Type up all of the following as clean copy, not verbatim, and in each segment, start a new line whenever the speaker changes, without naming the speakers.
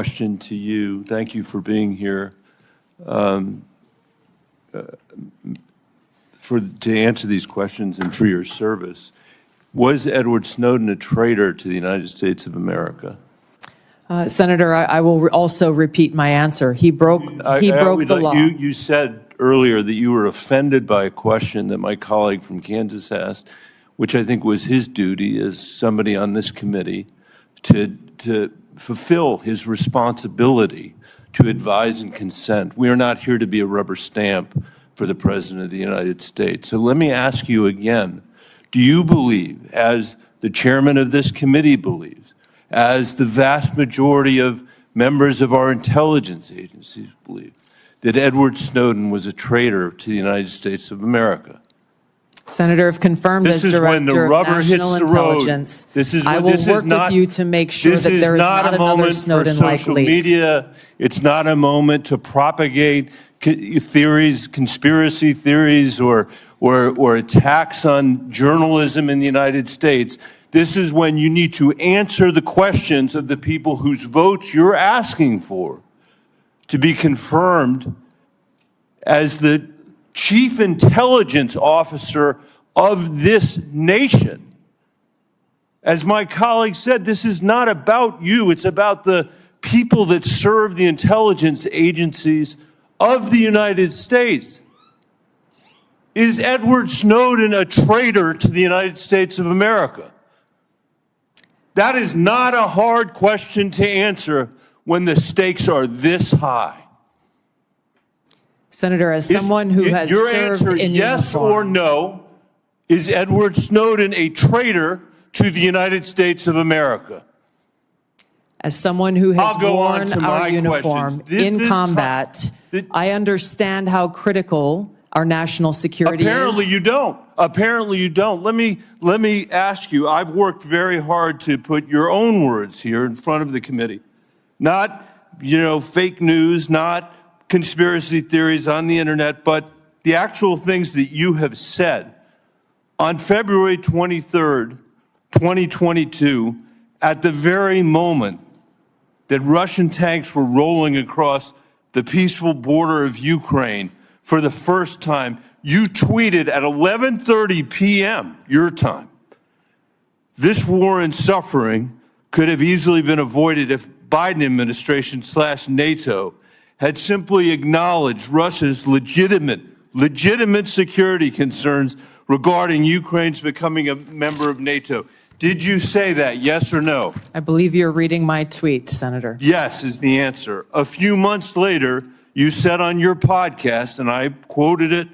Question to you. Thank you for being here. To answer these questions and for your service. Was Edward Snowden a traitor to the United States of America?
Senator, I will also repeat my answer. He broke the law.
You said earlier that you were offended by a question that my colleague from Kansas asked, which I think was his duty as somebody on this committee to fulfill his responsibility to advise and consent. We are not here to be a rubber stamp for the President of the United States. So let me ask you again, do you believe, as the chairman of this committee believes, as the vast majority of members of our intelligence agencies believe, that Edward Snowden was a traitor to the United States of America?
Senator, if confirmed as Director of National Intelligence, I will work with you to make sure that there is not another Snowden-like leak.
Media. It's not a moment to propagate theories, conspiracy theories, or attacks on journalism in the United States. This is when you need to answer the questions of the people whose votes you're asking for to be confirmed as the Chief Intelligence Officer of this nation. As my colleague said, this is not about you. It's about the people that serve the intelligence agencies of the United States. Is Edward Snowden a traitor to the United States of America? That is not a hard question to answer when the stakes are this high.
Senator, as someone who has served in
yes or no, is Edward Snowden a traitor to the United States of America?
As someone who has worn our uniform in combat, I understand how critical our national security is.
Apparently you don't. Apparently you don't. Let me ask you, I've worked very hard to put your own words here in front of the committee. Not, fake news, not conspiracy theories on the internet, but the actual things that you have said. On February 23rd, 2022, at the very moment that Russian tanks were rolling across the peaceful border of Ukraine for the first time, you tweeted at 11:30 p.m. your time, "This war and suffering could have easily been avoided if Biden administration / NATO had simply acknowledged Russia's legitimate security concerns regarding Ukraine's becoming a member of NATO." Did you say that, yes or no?
I believe you're reading my tweet, Senator.
Yes is the answer. A few months later, you said on your podcast, and I quoted it,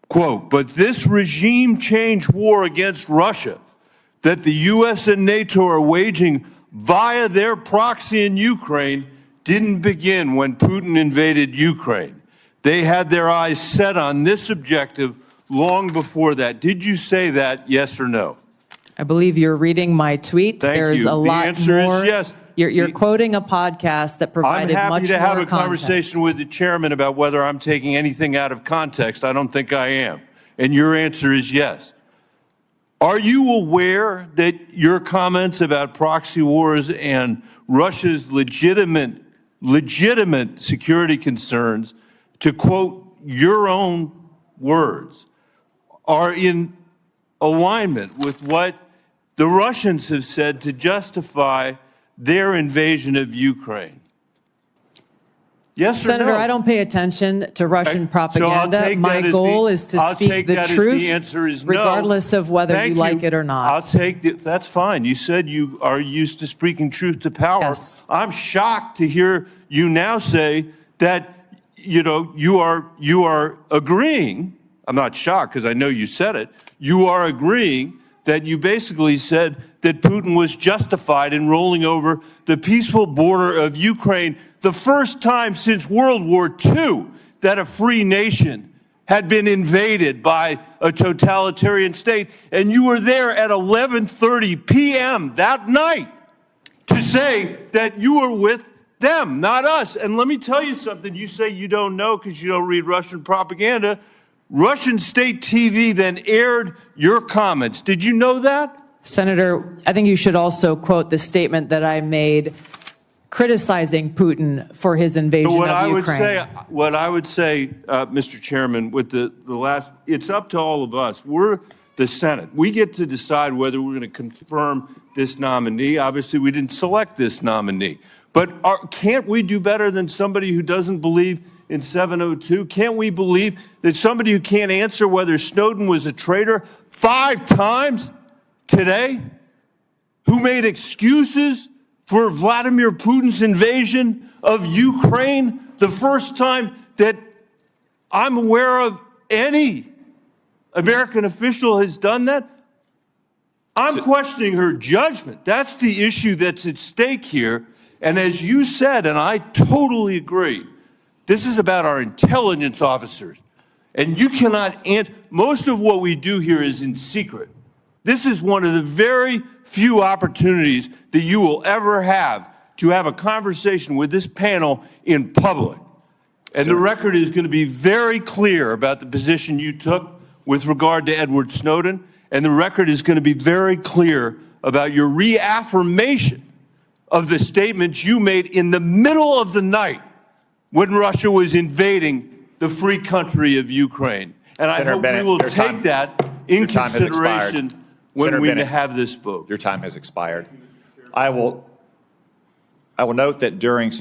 quote, "But this regime change war against Russia that the U.S. and NATO are waging via their proxy in Ukraine didn't begin when Putin invaded Ukraine. They had their eyes set on this objective long before that." Did you say that, yes or no?
I believe you're reading my tweet.
There's
a lot more.
The answer is yes.
You're quoting a podcast that provided much more context.
I'm happy to have a conversation with the chairman about whether I'm taking anything out of context. I don't think I am. And your answer is yes. Are you aware that your comments about proxy wars and Russia's legitimate security concerns, to quote your own words, are in alignment with what the Russians have said to justify their invasion of Ukraine? Yes or no?
Senator, I don't pay attention to Russian propaganda. My goal is to speak the truth,
the answer is no,
regardless of whether you like it or not.
I'll take it. That's fine. You said you are used to speaking truth to power.
Yes.
I'm shocked to hear you now say that you are agreeing. I'm not shocked because I know you said it. You are agreeing that you basically said that Putin was justified in rolling over the peaceful border of Ukraine, the first time since World War II that a free nation had been invaded by a totalitarian state. And you were there at 11:30 p.m. that night to say that you were with them, not us. And let me tell you something. You say you don't know because you don't read Russian propaganda. Russian state TV then aired your comments. Did you know that?
Senator, I think you should also quote the statement that I made criticizing Putin for his invasion of Ukraine.
What I would say, Mr. Chairman, with the last, it's up to all of us. We're the Senate. We get to decide whether we're going to confirm this nominee. Obviously, we didn't select this nominee. But can't we do better than somebody who doesn't believe in 702? Can't we believe that somebody who can't answer whether Snowden was a traitor 5 times today, who made excuses for Vladimir Putin's invasion of Ukraine, the first time that I'm aware of any American official has done that? I'm questioning her judgment. That's the issue that's at stake here. And as you said, and I totally agree, this is about our intelligence officers. And you cannot answer. Most of what we do here is in secret. This is one of the very few opportunities that you will ever have to have a conversation with this panel in public. And the record is going to be very clear about the position you took with regard to Edward Snowden. And the record is going to be very clear about your reaffirmation of the statements you made in the middle of the night when Russia was invading the free country of Ukraine. And I hope we will take that in consideration when we have this vote.
Your time has expired. I will note that during Senator